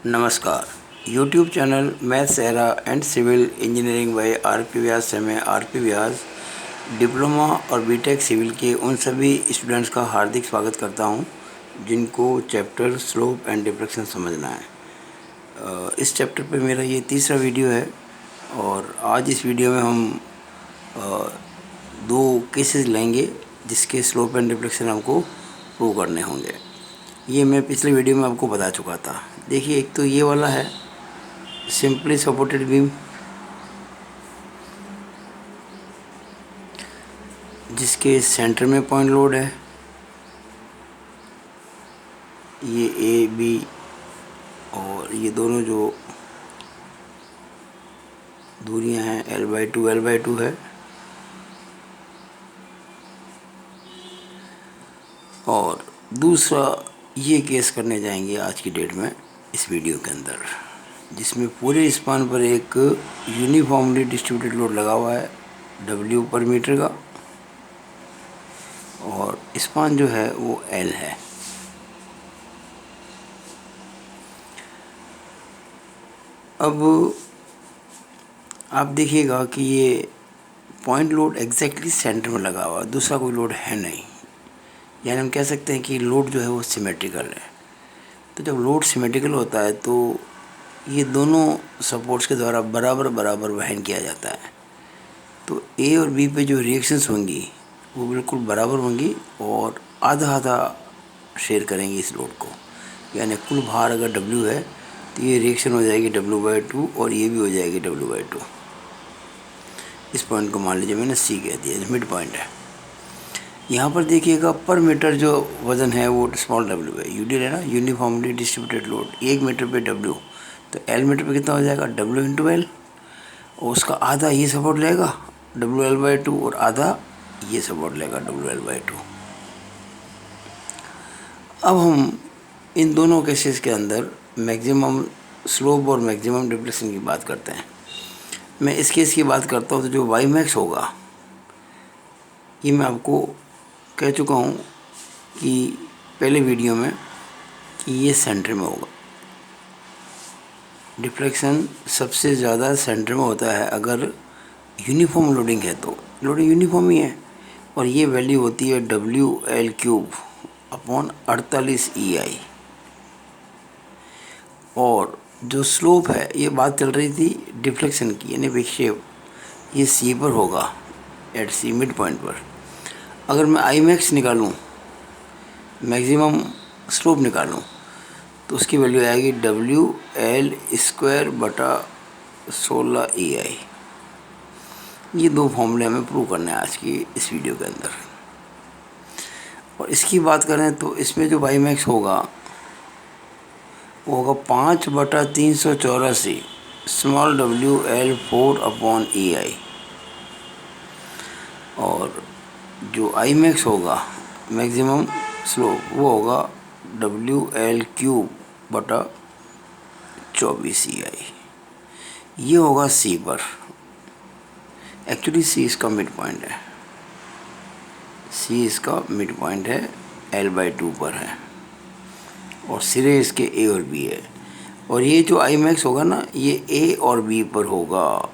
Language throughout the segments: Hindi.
नमस्कार। YouTube channel maths era and civil engineering by RP. Vyas से मैं आर.पी. व्यास डिप्लोमा और बीटेक सिविल के उन सभी स्टूडेंट्स का हार्दिक स्वागत करता हूं जिनको चैप्टर स्लोप एंड डिफ्लेक्शन समझना है। इस चैप्टर पे मेरा ये तीसरा वीडियो है और आज इस वीडियो में हम दो केसेस लेंगे जिसके स्लोप एंड डिफ्लेक्शन हमको प्रूव करने होंगे। ये मैं पिछले वीडियो में आपको बता चुका था। देखिए, एक तो ये वाला है सिंपली सपोर्टेड बीम जिसके सेंटर में पॉइंट लोड है। ये ए बी और ये दोनों जो दूरियां हैं L/2 है। और दूसरा ये केस करने जाएंगे आज की डेट में इस वीडियो के अंदर, जिसमें पूरे स्पान पर एक यूनिफॉर्मली डिस्ट्रीब्यूटेड लोड लगा हुआ है W पर मीटर का, और स्पान जो है वो L है। अब आप देखिएगा कि ये पॉइंट लोड एग्जैक्टली सेंटर में लगा हुआ है, दूसरा कोई लोड है नहीं। यानी हम कह सकते हैं कि लोड जो है वो सिमेट्रिकल है। तो जब लोड सिमेट्रिकल होता है तो ये दोनों सपोर्ट्स के द्वारा बराबर बराबर वहन किया जाता है। तो ए और बी पे जो रिएक्शंस होंगी वो बिल्कुल बराबर होंगी और आधा आधा शेयर करेंगे इस लोड को। यानी कुल भार अगर W है तो ये रिएक्शन हो जाएगी W/2 और ये भी हो जाएगी W/2। इस पॉइंट को मान लीजिए मैंने C कह दिया, मिड पॉइंट है। यहाँ पर देखिएगा पर मीटर जो वज़न है वो स्मॉल w है। यूडी है ना, यूनिफॉर्मली डिस्ट्रीब्यूटेड लोड, 1 मीटर पे W, तो L मीटर पे कितना हो जाएगा W इंटू L, और उसका आधा ये सपोर्ट लेगा WL/2 और आधा ये सपोर्ट लेगा WL/2। अब हम इन दोनों केसेस के अंदर मैक्सिमम स्लोप और मैक्सिमम डिफ्लेक्शन की बात करते हैं। मैं इस केस की बात करता हूँ तो जो वाई मैक्स होगा, ये मैं आपको कह चुका हूँ कि पहले वीडियो में कि ये सेंटर में होगा। डिफ्लेक्शन सबसे ज़्यादा सेंटर में होता है अगर यूनिफॉर्म लोडिंग है, तो लोडिंग यूनिफॉर्म ही है। और ये वैल्यू होती है WL/48 EI। और जो स्लोप है, ये बात चल रही थी डिफ्लेक्शन की, यानी विक्षेप, ये C पर होगा एट C मिड पॉइंट पर। अगर मैं आई मैक्स निकालूँ, मैक्सिमम स्लोप निकालूँ, तो उसकी वैल्यू आएगी WL²/16 EI। ये दो फॉर्मूले हमें प्रूव करने हैं आज की इस वीडियो के अंदर। और इसकी बात करें तो इसमें जो वाई मैक्स होगा वो होगा 5/384 स्मॉल WL/4/EI। और जो आई मैक्स होगा मैक्सिमम स्लोप वो होगा WL³/24 EI। ये होगा C पर। एक्चुअली C इसका मिड पॉइंट है, C इसका मिड पॉइंट है, L/2 पर है, और सिरे इसके A और B है। और ये जो आई मैक्स होगा ना, ये A और B पर होगा।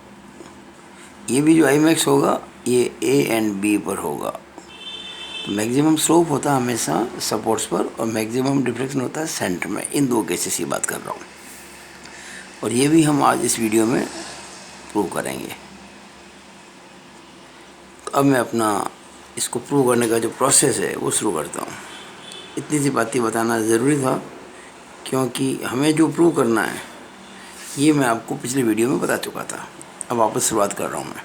ये भी जो आई मैक्स होगा ये A एंड B पर होगा। तो मैक्सिमम स्लोप होता है हमेशा सपोर्ट्स पर और मैक्सिमम डिफ्लेक्शन होता है सेंटर में। इन दो केसेस की बात कर रहा हूँ और ये भी हम आज इस वीडियो में प्रूव करेंगे। तो अब मैं अपना इसको प्रूव करने का जो प्रोसेस है वो शुरू करता हूँ। इतनी सी बातें बताना ज़रूरी था क्योंकि हमें जो प्रूव करना है ये मैं आपको पिछले वीडियो में बता चुका था। अब वापस शुरुआत कर रहा हूँ मैं।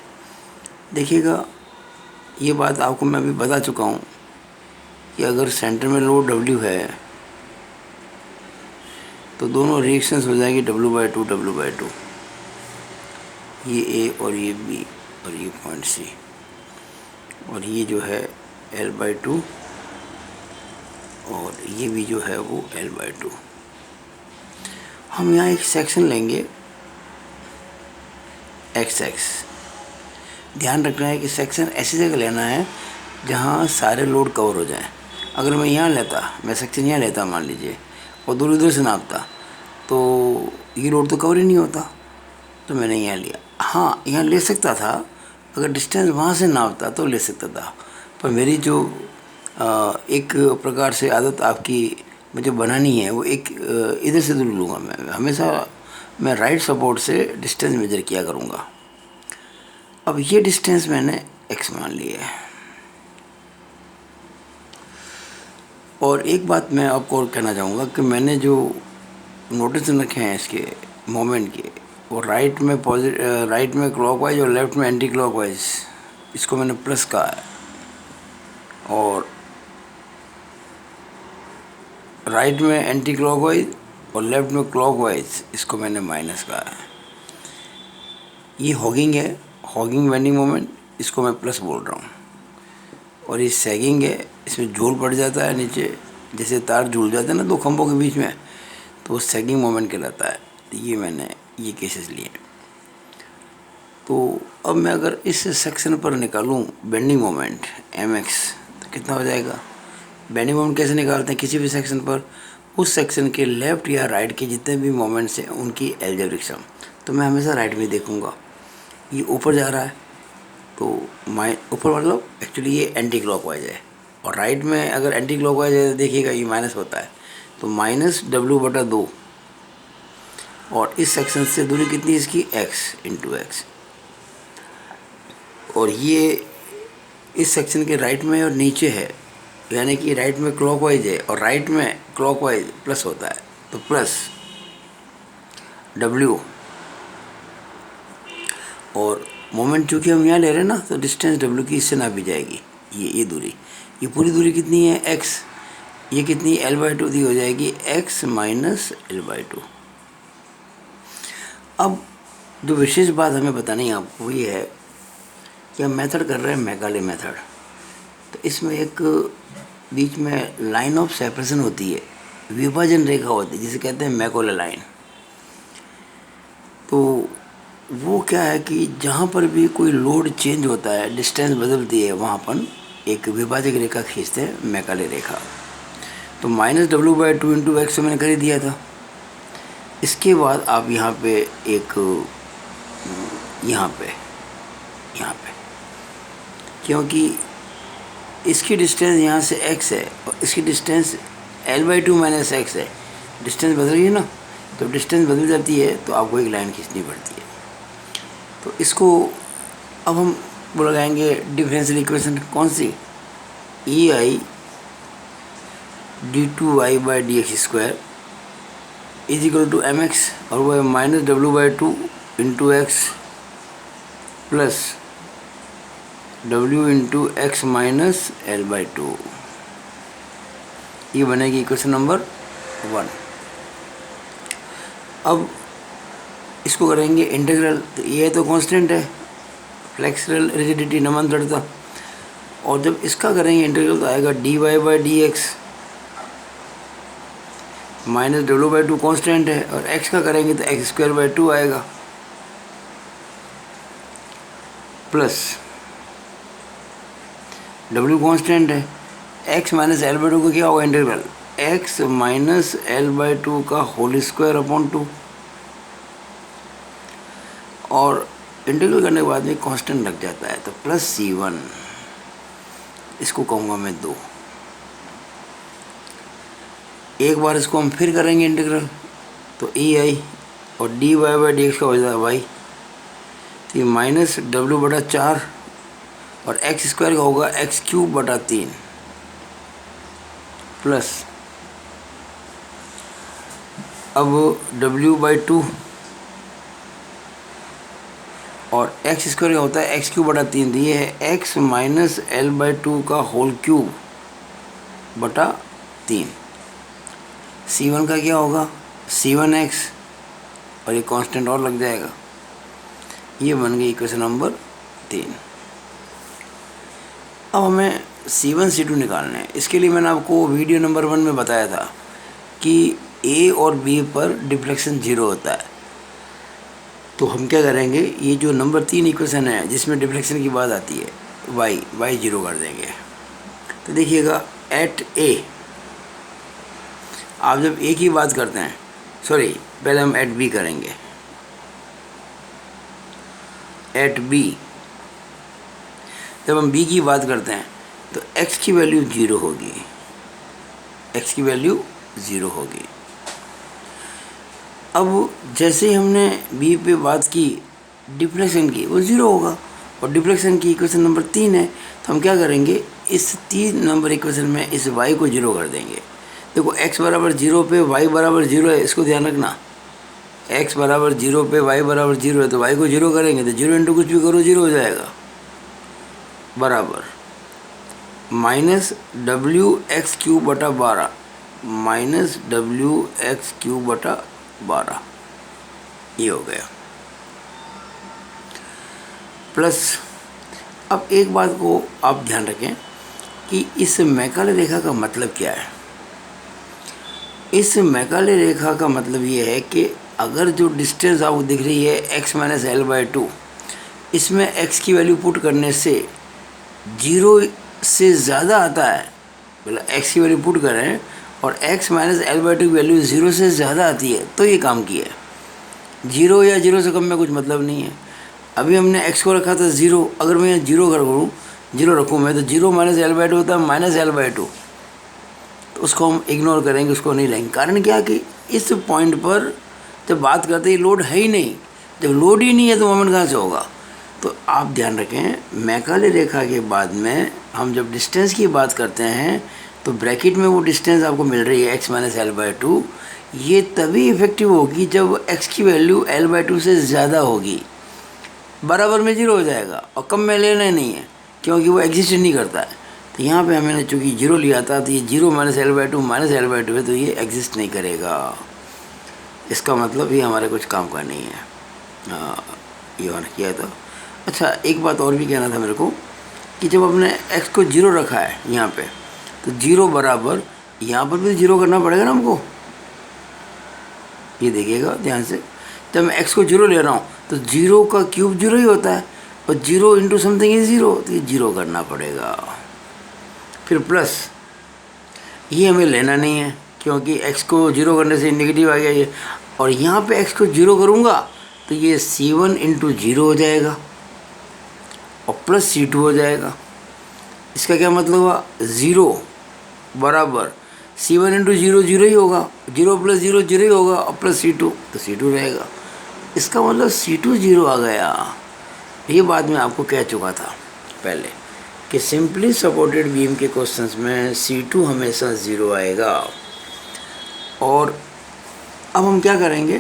देखिएगा, ये बात आपको मैं अभी बता चुका हूँ कि अगर सेंटर में लोड W है तो दोनों रिएक्शंस हो जाएंगी W/2। ये A और ये B और ये पॉइंट C, और ये जो है L/2 और ये भी जो है वो L/2। हम यहाँ एक सेक्शन लेंगे XX। ध्यान रखना है कि सेक्शन ऐसी जगह लेना है जहाँ सारे लोड कवर हो जाएं। अगर मैं यहाँ लेता, मैं सेक्शन यहाँ लेता मान लीजिए, और दूर उधर से नापता, तो ये लोड तो कवर ही नहीं होता, तो मैंने यहाँ लिया। हाँ, यहाँ ले सकता था, अगर डिस्टेंस वहाँ से नापता तो ले सकता था, पर मेरी जो एक प्रकार से आदत आपकी मुझे बनानी है, वो एक इधर से दूर लूँगा। मैं हमेशा मैं राइट सपोर्ट से डिस्टेंस मेजर किया करूँगा। अब ये डिस्टेंस मैंने x मान लिया है। और एक बात मैं आपको और कहना चाहूँगा कि मैंने जो नोटिस रखे हैं इसके मोमेंट के, वो राइट में क्लॉकवाइज और लेफ्ट में एंटी क्लॉकवाइज, इसको मैंने प्लस कहा है, और राइट में एंटी क्लॉकवाइज और लेफ्ट में क्लॉकवाइज, इसको मैंने माइनस कहा है। ये हॉगिंग है, हॉगिंग बेंडिंग मोमेंट, इसको मैं प्लस बोल रहा हूँ। और ये सैगिंग है, इसमें झूल पड़ जाता है नीचे, जैसे तार झूल जाते हैं ना दो खंभों के बीच में, तो वो सैगिंग मोमेंट कहलाता है। ये मैंने ये केसेस लिए। तो अब मैं अगर इस सेक्शन पर निकालूं बेंडिंग मोमेंट mx, तो कितना हो जाएगा? बेंडिंग मोमेंट कैसे निकालते हैं? किसी भी सेक्शन पर उस सेक्शन के लेफ़्ट या राइट के जितने भी मोमेंट्स हैं उनकी एल्जेब्रिक सम। तो मैं हमेशा राइट में देखूंगा। ये ऊपर जा रहा है, तो ऊपर मतलब एक्चुअली ये एंटी क्लॉकवाइज है, और राइट में अगर एंटी क्लॉकवाइज है देखिएगा ये माइनस होता है, तो -w/2। और इस सेक्शन से दूरी कितनी इसकी? x into x. और ये इस सेक्शन के राइट में और नीचे है, यानी कि राइट में क्लॉकवाइज है और राइट में क्लॉकवाइज प्लस होता है, तो प्लस w। और मोमेंट चूँकि हम यहाँ ले रहे हैं ना, तो डिस्टेंस w की इससे नापी जाएगी। ये दूरी, ये पूरी दूरी कितनी है? x। ये कितनी? l/2 दी हो जाएगी, x माइनस l/2। अब जो विशेष बात हमें बतानी है आपको ये है कि हम मेथड कर रहे हैं मैकाले मेथड। तो इसमें एक बीच में लाइन ऑफ सेपरेशन होती है, विभाजन रेखा होती है, जिसे कहते हैं मैकॉले लाइन। तो वो क्या है कि जहाँ पर भी कोई लोड चेंज होता है, डिस्टेंस बदलती है, वहाँ पर एक विभाजक रेखा खींचते हैं, मैकाले रेखा। तो -w/2 इंटू एक्स मैंने कर ही दिया था। इसके बाद आप यहाँ पे एक यहाँ पे क्योंकि इसकी डिस्टेंस यहाँ से x है और इसकी डिस्टेंस l/2 माइनस x है, डिस्टेंस बदल गई ना, तो डिस्टेंस बदल जाती है तो आपको एक लाइन खींचनी पड़ती है। तो इसको अब हम लगाएंगे डिफरेंशियल इक्वेशन, कौन सी? ei d2y/dx² is equal to mx, और वो है -w/2 into x plus w into x minus l/2। ये बनेगी इक्वेशन नंबर 1। अब इसको करेंगे इंटीग्रल। तो ये तो कांस्टेंट है, फ्लेक्सुरल रिजिडिटी, नमन दृढ़ता। और जब इसका करेंगे इंटीग्रल तो आएगा dy/dx माइनस w/2 कांस्टेंट है, और x का करेंगे तो x²/2 आएगा, प्लस w कांस्टेंट है, x माइनस l/2 का क्या होगा इंटीग्रल? x माइनस l/2 का होल स्क्वायर अपॉन 2। और इंटीग्रल करने के बाद में कांस्टेंट लग जाता है, तो प्लस c1, इसको कहूँगा मैं 2। एक बार इसको हम फिर करेंगे इंटीग्रल, तो ei और dy/dx का हो जाएगा y, तो ये -w/4 और x² का होगा x³/3 प्लस अब w/2 और x² का होता है x³/3, तो ये है x माइनस l/2 का होल क्यूब बटा 3। c1 का क्या होगा? c1x, और ये कांस्टेंट और लग जाएगा। ये बन गई इक्वेशन नंबर 3। अब हमें c1 c2 निकालने हैं। इसके लिए मैंने आपको वीडियो नंबर 1 में बताया था कि a और b पर डिफ्लेक्शन 0 होता है। तो हम क्या करेंगे, ये जो नंबर 3 इक्वेशन है जिसमें डिफ्लेक्शन की बात आती है, y 0 कर देंगे। तो देखिएगा एट a, आप जब a की बात करते हैं, सॉरी पहले हम एट बी करेंगे। एट बी जब हम बी की बात करते हैं तो x की वैल्यू 0 होगी, x की वैल्यू 0 होगी। अब जैसे ही हमने बी पे बात की डिफ्लेक्शन की, वो 0 होगा। और डिफ्लेक्शन की इक्वेशन नंबर 3 है, तो हम क्या करेंगे, इस 3 नंबर इक्वेशन में इस y को 0 कर देंगे। देखो x बराबर 0 पे y बराबर 0 है, इसको ध्यान रखना। x बराबर 0 पे y बराबर 0 है, तो y को 0 करेंगे तो 0 इंटू कुछ भी करो 0 हो जाएगा, बराबर माइनस WX³ बटा 12, माइनस WX³ बटा 12, ये हो गया। प्लस अब एक बात को आप ध्यान रखें कि इस मैकाले रेखा का मतलब क्या है। इस मैकाले रेखा का मतलब ये है कि अगर जो डिस्टेंस आपको दिख रही है x माइनस एल बाई 2, इसमें x की वैल्यू पुट करने से 0 से ज़्यादा आता है, मतलब x की वैल्यू पुट करें और x माइनस एल बाई 2 की वैल्यू 0 से ज़्यादा आती है तो ये काम किया है। 0 या 0 से कम में कुछ मतलब नहीं है। अभी हमने x को रखा था 0, अगर मैं 0 करूँ, 0 रखूँ मैं, तो 0 माइनस एल बाई 2 होता है माइनस एल बाई 2, तो उसको हम इग्नोर करेंगे, उसको नहीं लेंगे। कारण क्या कि इस पॉइंट पर जब बात करते हैं लोड है ही नहीं, जब लोड ही नहीं है तो मोमेंट कहाँ से होगा। तो आप ध्यान रखें, मैकाले रेखा के बाद में हम जब डिस्टेंस की बात करते हैं तो ब्रैकेट में वो डिस्टेंस आपको मिल रही है x माइनस एल बाई 2, ये तभी इफेक्टिव होगी जब x की वैल्यू एल बाई 2 से ज़्यादा होगी। बराबर में 0 हो जाएगा और कम में लेना ही नहीं है क्योंकि वो एग्जिस्ट नहीं करता है। तो यहाँ पे हमने चूँकि 0 लिया था तो ये 0 minus L by 2 minus L by 2 है, तो ये एग्जिस्ट नहीं करेगा। इसका मतलब ये हमारे कुछ काम का नहीं है। हाँ, ये मैंने किया था। अच्छा, एक बात और भी कहना था मेरे को कि जब हमने x को 0 रखा है यहाँ पे, तो 0 बराबर यहाँ पर भी 0 करना पड़ेगा ना हमको। ये देखिएगा ध्यान से, जब मैं x को 0 ले रहा हूँ तो 0 का क्यूब 0 ही होता है और 0 इंटू समथिंग इज 0, तो ये 0 करना पड़ेगा। फिर प्लस ये हमें लेना नहीं है क्योंकि x को 0 करने से नेगेटिव आ गया ये, और यहाँ पे x को 0 करूँगा तो ये C1 इंटू 0 हो जाएगा और प्लस C2 हो जाएगा। इसका क्या मतलब हुआ, 0 बराबर C1 इंटू 0 0 ही होगा, 0 प्लस 0 0 ही होगा और प्लस C2 तो C2 रहेगा। इसका मतलब C2 0 आ गया। ये बात मैं आपको कह चुका था पहले कि सिंपली सपोर्टेड बीम के क्वेश्चंस में C2 हमेशा 0 आएगा। और अब हम क्या करेंगे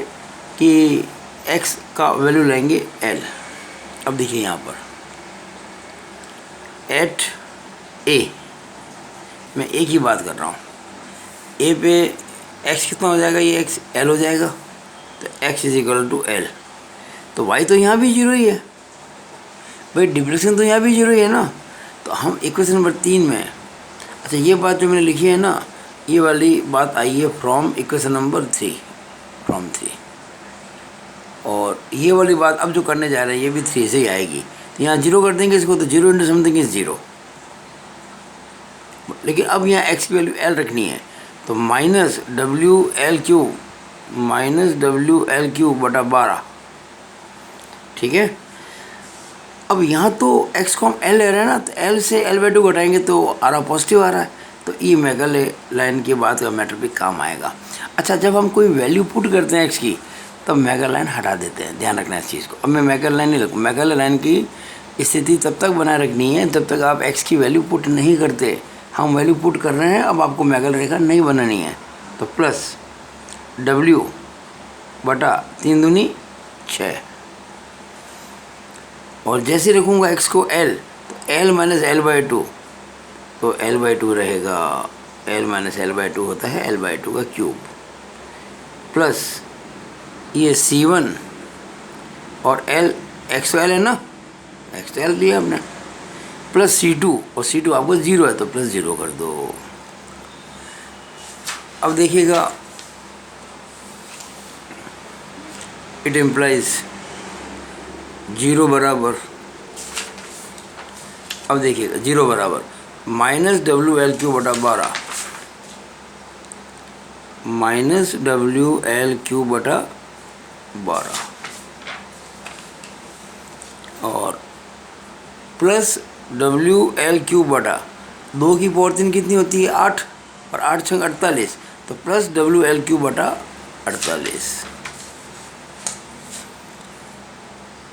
कि x का वैल्यू लेंगे L। अब देखिए यहाँ पर एट A, मैं A की बात कर रहा हूँ। A पे x कितना हो जाएगा, ये x L हो जाएगा, तो x is equal to L। तो y तो यहाँ भी 0 ही है भाई, डिफ्लेक्शन तो यहाँ भी 0 ही है ना। तो हम इक्वेशन नंबर 3 में, अच्छा ये बात जो मैंने लिखी है ना, ये वाली बात आई है फ्रॉम इक्वेशन नंबर 3, फ्रॉम 3, और ये वाली बात अब जो करने जा रहे हैं ये भी 3 से ही आएगी। तो यहाँ 0 कर देंगे इसको, तो 0 इंटू समथिंग इज 0। लेकिन अब यहाँ x की वैल्यू L रखनी है, तो माइनस WL³ माइनस WL³ बटा 12, ठीक है। अब यहाँ तो x को हम L ले रहे हैं ना, तो L से L बाई 2 घटाएंगे तो आ रहा पॉजिटिव आ रहा है, तो ये मैकाले लाइन के बाद का मैटर भी काम आएगा। अच्छा, जब हम कोई वैल्यू पुट करते हैं x की तब मैकाले लाइन हटा देते हैं, ध्यान रखना इस चीज़ को। अब मैं मैकाले लाइन नहीं रखूँ, मैकाले लाइन की स्थिति तब तक बनाए रखनी है जब तक आप x की वैल्यू पुट नहीं करते। हम वैल्यू पुट कर रहे हैं, अब आपको मैकाले रेखा नहीं बनानी है, तो प्लस W बटा 3 दूनी 6, और जैसे रखूँगा x को L, तो L माइनस एल बाई 2, तो L बाई 2 रहेगा। L माइनस एल बाई 2 होता है L बाई 2 का क्यूब, प्लस ये C1 और L, x तो L है ना, x तो L लिया हमने, प्लस C2, और C2 आपको 0 है तो प्लस 0 कर दो। अब देखिएगा, इट इम्प्लाइज 0 बराबर, अब देखिएगा 0 बराबर माइनस WL³ बटा 12, माइनस WL³ बटा 12 और प्लस WL³ बटा 2 की पावर 3 कितनी होती है 8 और 8 छंग 48 तो प्लस WL³ बटा 48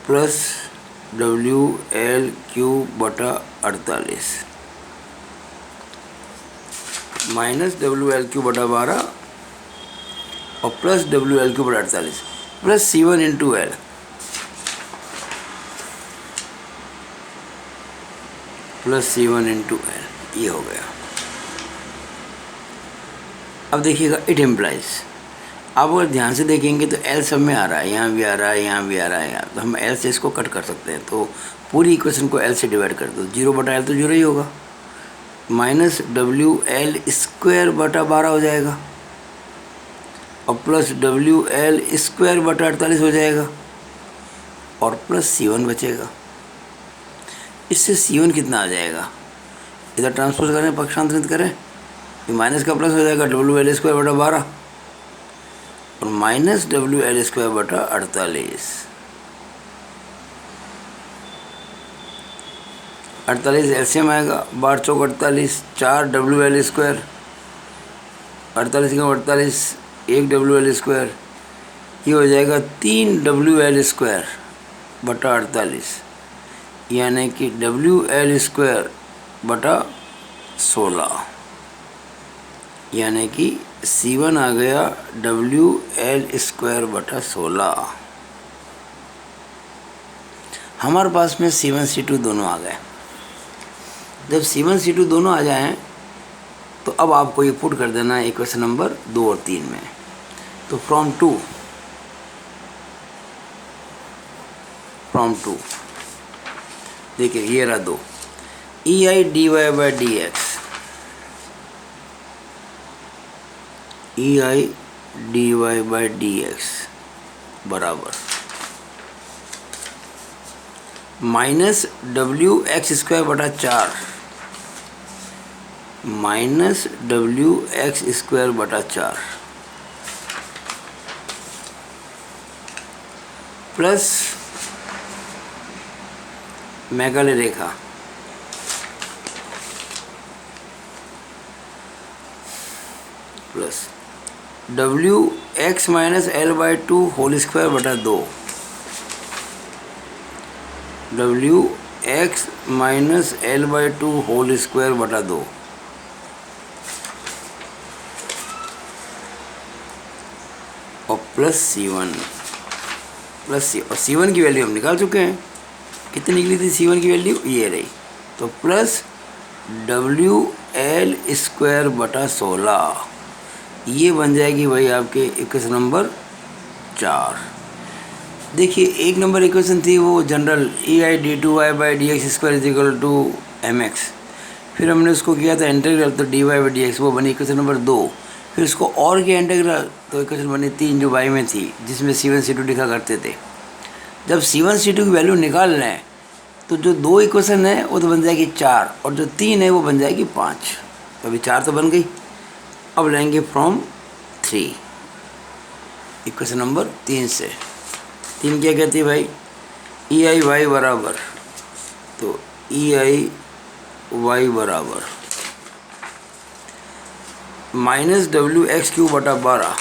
प्लस WL³ बटा 48 माइनस WL³ बटा 12 और प्लस WL³ बटा 48 plus C1 into L plus C1 into L ये हो गया। अब देखिएगा इट इम्प्लाइज, आप अगर ध्यान से देखेंगे तो L सब में आ रहा है, यहाँ भी आ रहा है, यहाँ भी आ रहा है, यहाँ तो हम L से इसको कट कर सकते हैं। तो पूरी इक्वेशन को L से डिवाइड कर दो, 0 बटा L तो 0 ही होगा, माइनस WL² बटा 12 हो जाएगा और प्लस WL² बटा 48 हो जाएगा और प्लस C1 बचेगा। इससे C1 कितना आ जाएगा, इधर ट्रांसपोज करें, पक्षांतरित करें, ये माइनस का प्लस हो जाएगा WL² बटा 12 और माइनस WL² बटा 48। 48 एलसीएम आएगा, 12 चौक 48, 4 WL², 48 का 48, 1 WL², ये हो जाएगा 3 WL² बटा 48 यानी कि WL² बटा 16 यानी कि C1 आ गया WL² बटा 16। हमारे पास में C1 C2 दोनों आ गए। जब C1 C2 दोनों आ जाएं तो अब आपको ये पुट कर देना है इक्वेशन नंबर 2 और 3 में। तो फ्रॉम टू देखिए ये रहा 2 EI dy by dx EI dy by dx बराबर माइनस WX² बटा 4 माइनस WX² बटा 4 प्लस मैगले रेखा plus WX minus L by 2 whole square बटा 2 WX minus L by 2 whole square बटा 2 और प्लस C1 प्लस C और C1 की वैल्यू हम निकाल चुके हैं। कितनी निकली थी C1 की वैल्यू, ये रही। तो प्लस WL² बटा 16 ये बन जाएगी भाई आपके इक्वेशन नंबर 4। देखिए एक नंबर इक्वेशन थी वो general EI d2y by dx² is equal to mx, फिर हमने उसको किया था इंटीग्रल तो dy बाई dx, वो बनी इक्वेशन नंबर 2। फिर उसको और किया इंटीग्रल तो इक्वेशन बनी 3 जो y में थी, जिसमें C1 C2 लिखा करते थे। जब C1 C2 की वैल्यू निकाल लें तो जो 2 इक्वेशन है वो तो बन जाएगी 4 और जो 3 है वो बन जाएगी 5। तो अभी 4 तो बन गई। अब लेंगे फ्रॉम 3 इक्वेशन नंबर 3 से। 3 क्या कहती है भाई, EI y बराबर, तो EI y बराबर माइनस WX³ बटा 12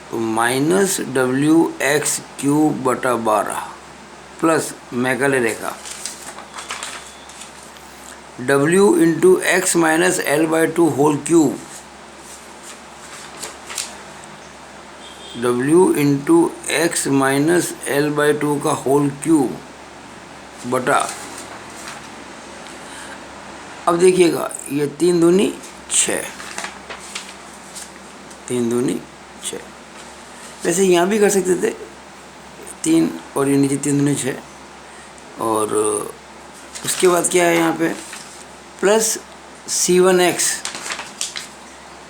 तो माइनस WX³ बटा 12 प्लस मैगले रेखा W into x minus L by 2 whole cube W into x minus L by 2 का होल क्यूब बटा, अब देखिएगा ये 3 दूनी 6, 3 दूनी 6। वैसे यहाँ भी कर सकते थे 3 और ये नीचे 3 दूनी 6 और उसके बाद क्या है यहाँ पे प्लस C1x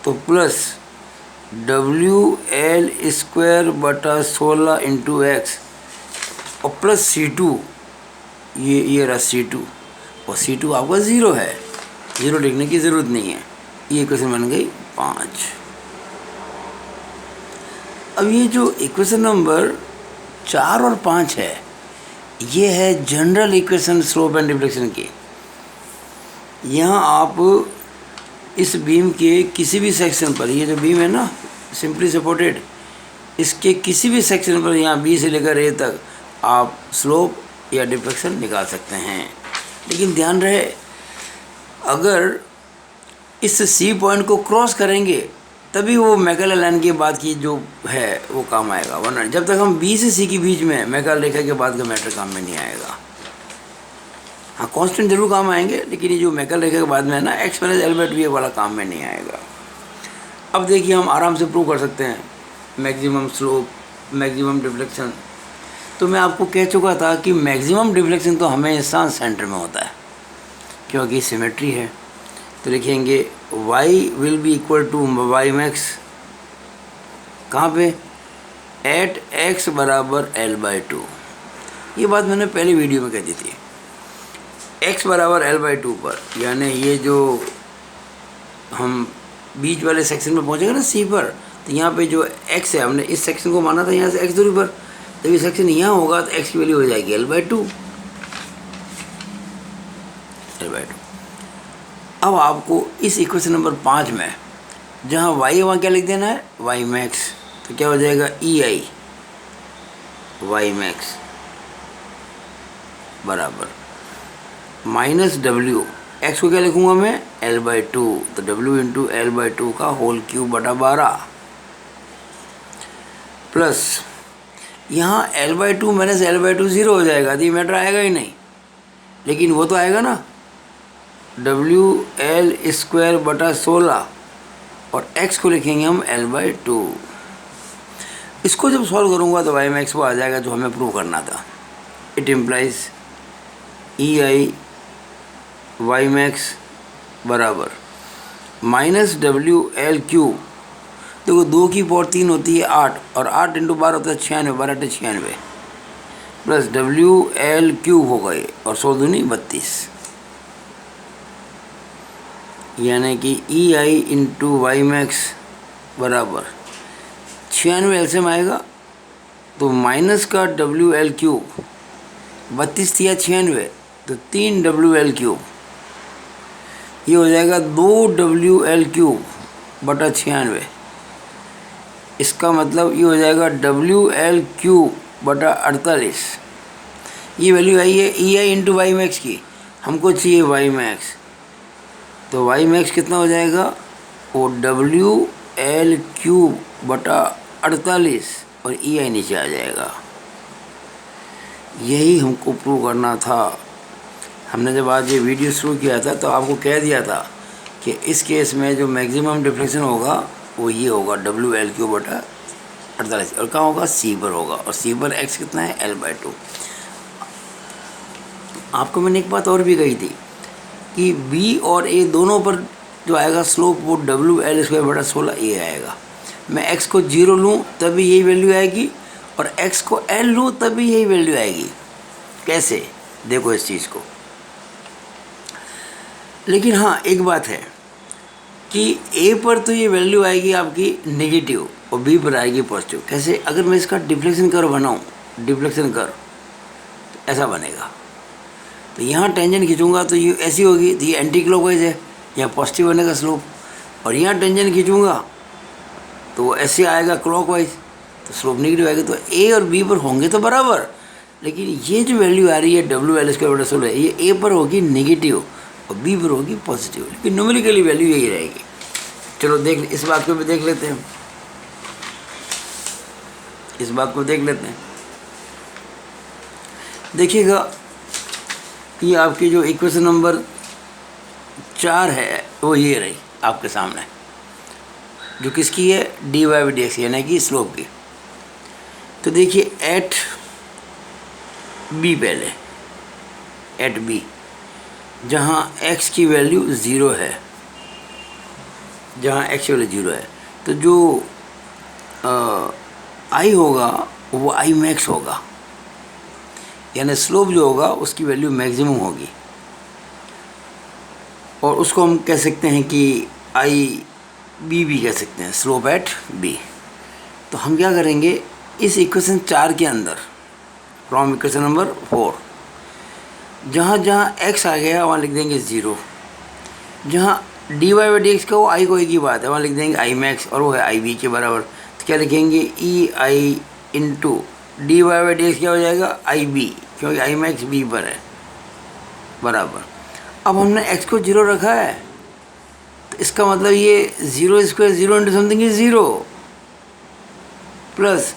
तो प्लस WL² बटा 16 इंटू एक्स और प्लस C2 ये रहा C2 और C2 आपका 0 है, 0 लिखने की ज़रूरत नहीं है। ये इक्वेशन बन गई 5। अब ये जो इक्वेशन नंबर 4 और 5 है, ये है general equation slope and deflection की। यहाँ आप इस बीम के किसी भी सेक्शन पर, ये जो बीम है ना सिंपली सपोर्टेड, इसके किसी भी सेक्शन पर यहाँ बी से लेकर ए तक आप स्लोप या डिफ्लेक्शन निकाल सकते हैं। लेकिन ध्यान रहे, अगर इस सी पॉइंट को क्रॉस करेंगे तभी वो मैकेलर लाइन के बाद की जो है वो काम आएगा, वरना जब तक हम बी से सी के बीच में मैकेलर रेखा के बाद का मैटर काम में नहीं आएगा। हाँ, कांस्टेंट जरूर काम आएंगे, लेकिन ये जो मैकेलर रेखा के बाद में है ना एक्स माइनस एल बाई 2 वाला काम में नहीं आएगा। अब देखिए हम आराम से प्रूव कर सकते हैं मैक्सिमम स्लोप, मैक्सिमम डिफ्लेक्शन। तो मैं आपको कह चुका था कि मैक्सिमम डिफ्लेक्शन तो हमेशा सेंटर में होता है क्योंकि सिमेट्री है। तो लिखेंगे y will be equal to y max, कहाँ पे, एट x बराबर l बाई 2। ये बात मैंने पहले वीडियो में कह दी थी। x बराबर l बाई 2 पर, यानी ये जो हम बीच वाले सेक्शन में पहुँचेंगे ना सी पर, तो यहाँ पे जो x है, हमने इस सेक्शन को माना था यहाँ से x दूरी पर, जब ये सेक्शन यहाँ होगा तो x की वैल्यू हो जाएगी l बाई 2। अब आपको इस इक्वेशन नंबर 5 में जहाँ y वहाँ क्या लिख देना है, y मैक्स। तो क्या हो जाएगा, EI y मैक्स बराबर माइनस W, x को क्या लिखूँगा मैं, l बाई 2, तो W इंटू एल बाई 2 का होल क्यूब बटा 12 प्लस यहाँ l by 2 minus L by 2 0 हो जाएगा, तो ये मैटर आएगा ही नहीं, लेकिन वो तो आएगा ना डब्ल्यू एल स्क्वायर बटा 16 और x को लिखेंगे हम l बाई 2। इसको जब सॉल्व करूँगा तो y मैक्स वो आ जाएगा जो हमें प्रूव करना था। It implies EI y max बराबर माइनस WL क्यूब, देखो 2 की पावर 3 होती है 8 और 8 इंटू 12 होता है 96, 12 96 प्लस WL क्यूब होगा ये, और 100 दूनी 32, यानी कि EI इंटू वाई मैक्स बराबर 96 एलसीएम आएगा तो माइनस का WL क्यूब, 32 थी 96 तो 3 WL क्यूब, ये हो जाएगा 2 WL क्यूब बटा 96। इसका मतलब ये हो जाएगा WL क्यूब बटा 48। ये वैल्यू आई है EI इंटू वाई मैक्स की, हमको चाहिए वाई मैक्स, तो वाई मैक्स कितना हो जाएगा, वो WL क्यूब बटा 48 और EI नीचे आ जाएगा। यही हमको प्रूव करना था। हमने जब आज ये वीडियो शुरू किया था तो आपको कह दिया था कि इस केस में जो मैक्सिमम डिफ्लेक्शन होगा वो ये होगा WL क्यूब बटा 48, और कहाँ होगा, सी पर होगा, और सी पर x कितना है, l बाई 2। आपको मैंने एक बात और भी कही थी कि B और A दोनों पर जो आएगा स्लोप वो WL स्क्वायर बटा 16 ये आएगा। मैं x को 0 लूँ तभी यही वैल्यू आएगी और x को L लूँ तभी यही वैल्यू आएगी। कैसे, देखो इस चीज़ को। लेकिन हाँ एक बात है कि A पर तो ये वैल्यू आएगी आपकी नेगेटिव और B पर आएगी पॉजिटिव। कैसे, अगर मैं इसका डिफ्लेक्शन कर्व बनाऊँ, डिफ्लेक्शन कर्व तो ऐसा बनेगा, तो यहाँ टेंजेंट खींचूंगा तो ये ऐसी होगी, तो ये एंटी क्लॉकवाइज है, यहाँ पॉजिटिव बनेगा स्लोप, और यहाँ टेंजेंट खींचूंगा तो वो ऐसे आएगा क्लॉकवाइज, तो स्लोप नेगेटिव आएगा। तो A और B पर होंगे तो बराबर, लेकिन ये जो वैल्यू आ रही है WL स्क्वायर बटा 16 ये A पर होगी नेगेटिव और B पर होगी पॉजिटिव, लेकिन न्यूमेरिकली वैल्यू यही रहेगी। चलो देख, इस बात को भी देख लेते हैं, इस बात को देख लेते हैं। देखिएगा ये आपकी जो इक्वेशन नंबर 4 है वो ये रही आपके सामने, जो किसकी है, dy बाई dx यानी कि स्लोप की। तो देखिए एट B, पहले एट B जहाँ x की वैल्यू 0 है, जहाँ x की वैल्यू 0 है, तो जो I होगा वो I मैक्स होगा, यानी स्लोप जो होगा उसकी वैल्यू मैक्सिमम होगी, और उसको हम कह सकते हैं कि IB भी कह सकते हैं, स्लोप एट B। तो हम क्या करेंगे, इस इक्वेशन 4 के अंदर फ्रॉम इक्वेशन नंबर 4 जहाँ जहाँ x आ गया वहाँ लिख देंगे 0, जहाँ dy बाई डी एक्स का वो आई को एक ही बात है, वहाँ लिख देंगे आई मैक्स और वो है आई बी के बराबर। तो क्या लिखेंगे, E I into d y by d x क्या हो जाएगा, आई बी, क्योंकि आई मैक्स बी पर है, बराबर। अब हमने x को 0 रखा है तो इसका मतलब ये 0 square 0 into something is 0 plus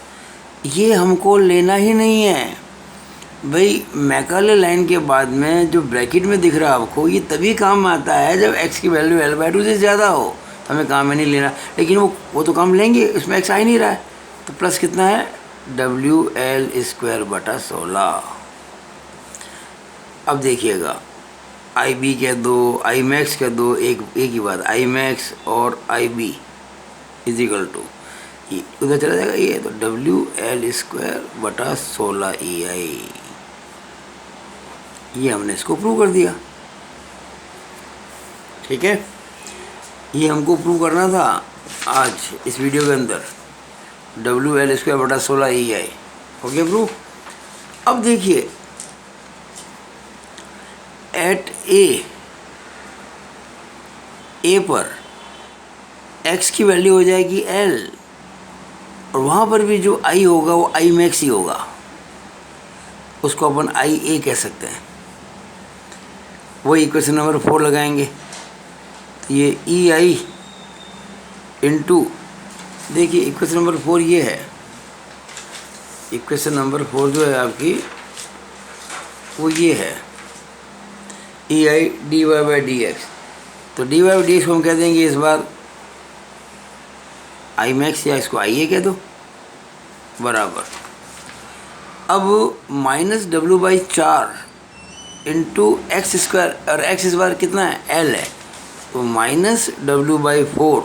ये हमको लेना ही नहीं है भाई। मैकाले लाइन के बाद में जो ब्रैकेट में दिख रहा है आपको, ये तभी काम में आता है जब x की वैल्यू L/2 से ज़्यादा हो, तो हमें काम में नहीं लेना। लेकिन वो तो काम लेंगे, उसमें x आ ही नहीं रहा है। तो प्लस कितना है, WL²/16। अब देखिएगा आई बी के दो, आई मैक्स के दो, एक ही बात, आई मैक्स और आई बी इजिकल टू ये उधर चला जाएगा, ये तो WL²/16 EI। ये हमने इसको प्रूव कर दिया, ठीक है। ये हमको प्रूव करना था आज इस वीडियो के अंदर, WL²/16 EI हो गया प्रूव। अब देखिए एट ए पर x की वैल्यू हो जाएगी L, और वहाँ पर भी जो I होगा वो I मैक्स ही होगा, उसको अपन IA कह सकते हैं। वही इक्वेशन नंबर 4 लगाएंगे तो ये EI इंटू, देखिए इक्वेशन नंबर 4 ये है, इक्वेशन नंबर 4 जो है आपकी वो ये है EI dy by d x. तो dy बाई डी एक्स को हम कह देंगे इस बार आई मैक्स, या इसको IA कह दो, बराबर। अब -W/4 इंटू एक्स स्क्वायर, और एक्स इस बार कितना है, L है, तो -W/4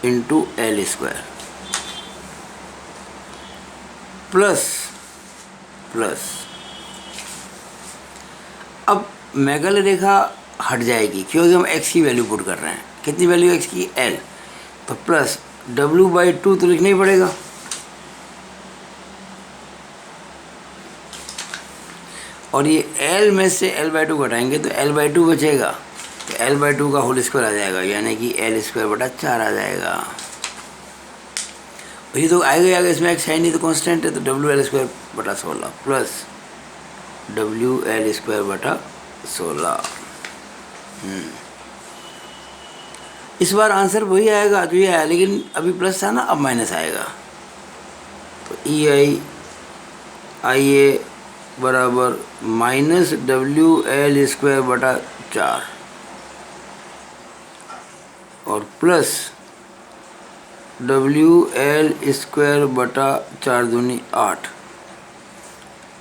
इंटू L² प्लस अब मैगल रेखा हट जाएगी क्योंकि हम x की वैल्यू पुट कर रहे हैं। कितनी वैल्यू x की, L, तो प्लस W/2 तो लिखना ही पड़ेगा, और ये L में से L/2 घटाएंगे तो L/2 बचेगा, तो L/2 का होल स्क्वायर आ जाएगा, यानी कि L²/4 आ जाएगा। ये तो आएगा, इसमें x है नहीं तो कांस्टेंट है, तो WL²/16 प्लस WL²/16। इस बार आंसर वही आएगा जो ये आया, लेकिन अभी प्लस था ना, अब माइनस आएगा। तो EI IA बराबर -WL²/4 और प्लस WL²/4 दूनी 8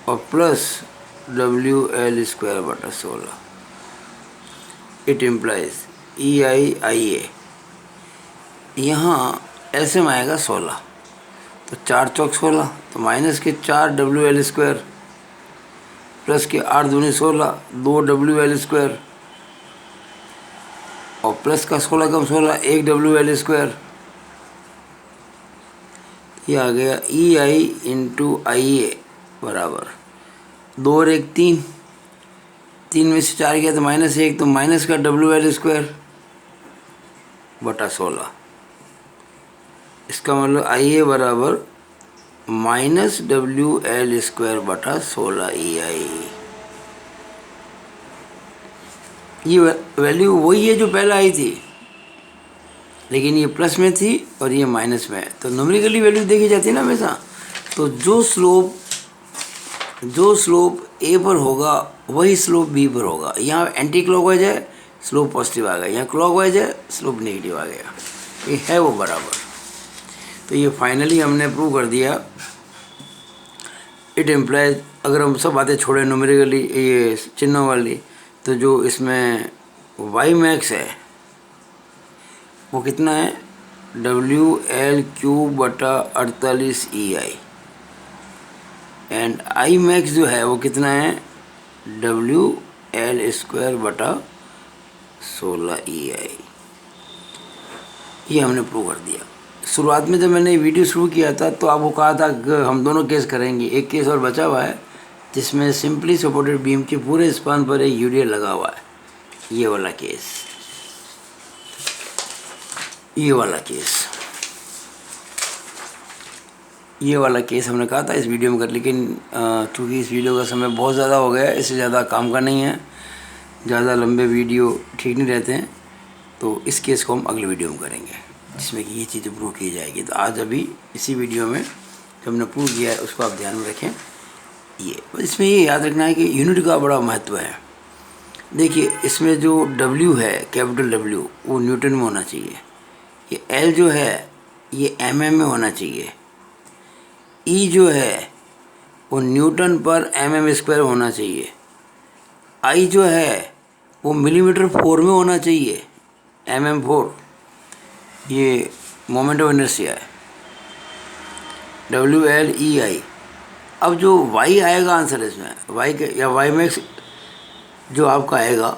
और plus WL²/16। It implies EI IA, यहाँ LCM आएगा 16, तो 4 चौक 16, तो माइनस के 4 WL² प्लस के 8 दूनी 16, 2 WL² और प्लस का 16 कम 16, 1 WL²। ये आ गया EI इंटू IA बराबर 2 और 1 3, 3 में से 4 गया तो -1, तो माइनस का WL²/16। इसका मतलब IA बराबर -WL²/16 EI। ये वैल्यू वही है जो पहले आई थी, लेकिन ये प्लस में थी और ये माइनस में है। तो न्यूमेरिकली वैल्यू देखी जाती है ना हमेशा, तो जो स्लोप A पर होगा वही स्लोप B पर होगा। यहाँ एंटी क्लॉकवाइज है, स्लोप पॉजिटिव आ गया, यहाँ क्लॉकवाइज है, स्लोप नेगेटिव आ गया, ये है वो बराबर। तो ये फाइनली हमने प्रूव कर दिया। इट इम्प्लाइज, अगर हम सब बातें छोड़ें न्यूमेरिकली ये चिन्हों वाली, तो जो इसमें y मैक्स है वो कितना है, WL³/48 EI, and I max जो है वो कितना है, WL²/16 EI। ये हमने प्रूव कर दिया। शुरुआत में जब मैंने वीडियो शुरू किया था तो आपको कहा था कि हम दोनों केस करेंगे। एक केस और बचा हुआ है जिसमें सिंपली सपोर्टेड बीम के पूरे स्पान पर एक यूडीएल लगा हुआ है। ये वाला केस, ये वाला केस हमने कहा था इस वीडियो में कर, लेकिन चूँकि इस वीडियो का समय बहुत ज़्यादा हो गया, इससे ज़्यादा काम का नहीं है, ज़्यादा लंबे वीडियो ठीक नहीं रहते हैं, तो इस केस को हम अगले वीडियो में करेंगे जिसमें कि ये चीज़ें प्रूव की जाएगी। तो आज अभी इसी वीडियो में जो हमने प्रूव किया है उसको आप ध्यान में रखें। ये इसमें ये याद रखना है कि यूनिट का बड़ा महत्व है। देखिए इसमें जो W है, कैपिटल W, वो न्यूटन में होना चाहिए। ये L जो है ये mm में होना चाहिए। E जो है वो न्यूटन पर mm² होना चाहिए। I जो है वो मिलीमीटर 4 में होना चाहिए, mm4। ये मोमेंट ऑफ इनर्शिया है, WLEI। अब जो y आएगा आंसर इसमें, y के या y मैक्स जो आपका आएगा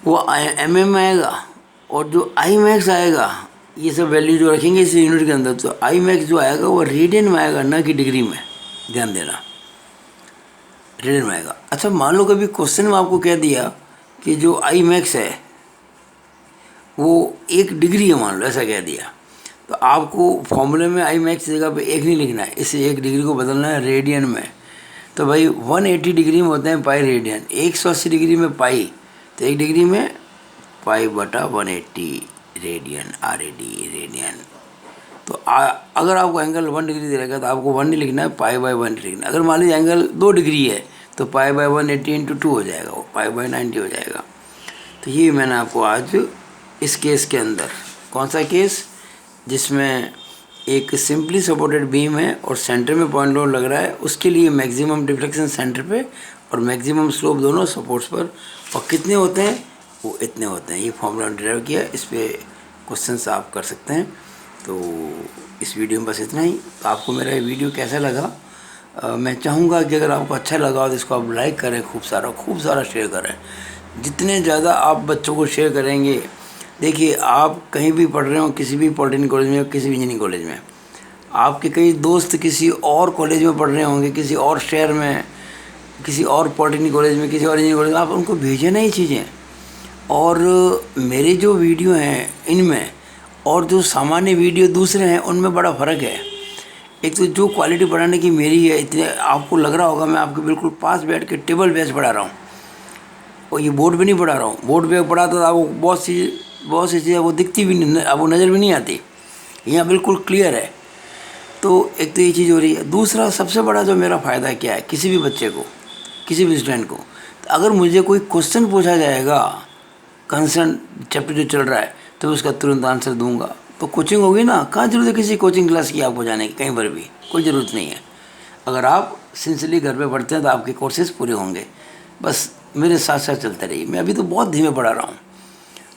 वो mm में आएगा, और जो I मैक्स आएगा, ये सब वैल्यू जो रखेंगे इस यूनिट के अंदर, तो I मैक्स जो आएगा वो रेडियन में आएगा, ना कि डिग्री में। ध्यान देना, रेडियन में आएगा। अच्छा, मान लो कभी क्वेश्चन में आपको कह दिया कि जो I मैक्स है वो 1 डिग्री है, मान लो ऐसा कह दिया, तो आपको फॉर्मूले में I मैक्स जगह पे 1 नहीं लिखना है, इसे 1 डिग्री को बदलना है रेडियन में। तो भाई 180 डिग्री में होते हैं पाई रेडियन, 180 डिग्री में पाई, तो 1 डिग्री में पाई बटा 180 रेडियन, RAD रेडियन। तो अगर आपको एंगल 1 डिग्री दे रहेगा तो आपको 1 नहीं लिखना है, पाई बाई 1 लिखना है। अगर मान लीजिए एंगल 2 डिग्री है तो पाई बाई 180 इंटू 2 हो जाएगा, वो पाई बाई 90 हो जाएगा। तो ये मैंने आपको आज इस केस के अंदर, कौन सा केस, जिसमें एक सिंपली सपोर्टेड बीम है और सेंटर में पॉइंट लोड लग रहा है, उसके लिए मैक्सिमम डिफ्लेक्शन सेंटर पे और मैक्सिमम स्लोप दोनों सपोर्ट्स पर, और कितने होते हैं, वो इतने होते हैं। ये फॉर्मूला डिराइव किया, इस पर क्वेश्चंस आप कर सकते हैं। तो इस वीडियो में बस इतना ही। तो आपको मेरा ये वीडियो कैसा लगा, मैं चाहूँगा कि अगर आपको अच्छा लगा हो तो इसको आप लाइक करें, खूब सारा शेयर करें। जितने ज़्यादा आप बच्चों को शेयर करेंगे, देखिए आप कहीं भी पढ़ रहे हो, किसी भी पॉलिटेक्निक कॉलेज में, किसी भी इंजीनियरिंग कॉलेज में, आपके कई दोस्त किसी और कॉलेज में पढ़ रहे होंगे, किसी और शहर में, किसी और पॉलिटेक्निक कॉलेज में, किसी और इंजीनियरिंग कॉलेज में, आप उनको भेजें ना ये चीज़ें। और मेरे जो वीडियो हैं इनमें और जो सामान्य वीडियो दूसरे हैं उनमें बड़ा फ़र्क है। एक तो जो क्वालिटी पढ़ाने की मेरी है, इतने आपको लग रहा होगा मैं आपके बिल्कुल पास बैठ के टेबल बेस पढ़ा रहा हूँ, और ये बोर्ड पे नहीं पढ़ा रहा हूँ। बोर्ड पे पढ़ाता तो आपको बहुत सी चीज़ें वो दिखती भी नहीं, आपको नज़र भी नहीं आती। यहाँ बिल्कुल क्लियर है। तो एक तो ये चीज़ हो रही है। दूसरा सबसे बड़ा जो मेरा फ़ायदा क्या है, किसी भी बच्चे को, किसी भी स्टूडेंट को, तो अगर मुझे कोई क्वेश्चन पूछा जाएगा कंसर्न चैप्टर जो चल रहा है, तो उसका तुरंत आंसर दूंगा। तो कोचिंग होगी ना, कहाँ जरूरत है किसी कोचिंग क्लास की आपको जाने की, कहीं पर भी कोई ज़रूरत नहीं है। अगर आप सिंसियरली घर पे पढ़ते हैं तो आपके कोर्सेज पूरे होंगे। बस मेरे साथ साथ चलते रहिए। मैं अभी तो बहुत धीमे पढ़ा रहा हूँ,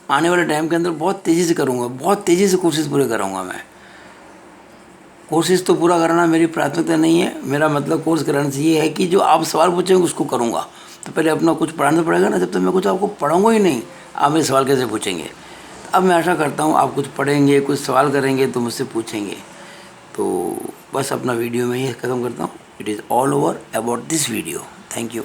आने वाले टाइम के अंदर बहुत तेज़ी से करूँगा, बहुत तेज़ी से कोर्सेज पूरे कराऊँगा। मैं कोर्सेज तो पूरा कराना मेरी प्राथमिकता नहीं है। मेरा मतलब कोर्स कराने से ये है कि जो आप सवाल पूछेंगे उसको करूँगा। तो पहले अपना कुछ पढ़ाना पड़ेगा ना, जब तक मैं कुछ आपको पढ़ाऊँगा ही नहीं, आप मेरे सवाल कैसे पूछेंगे। अब मैं आशा करता हूँ आप कुछ पढ़ेंगे, कुछ सवाल करेंगे तो मुझसे पूछेंगे। तो बस अपना वीडियो में ही ख़त्म करता हूँ। It is all over about this video. Thank you.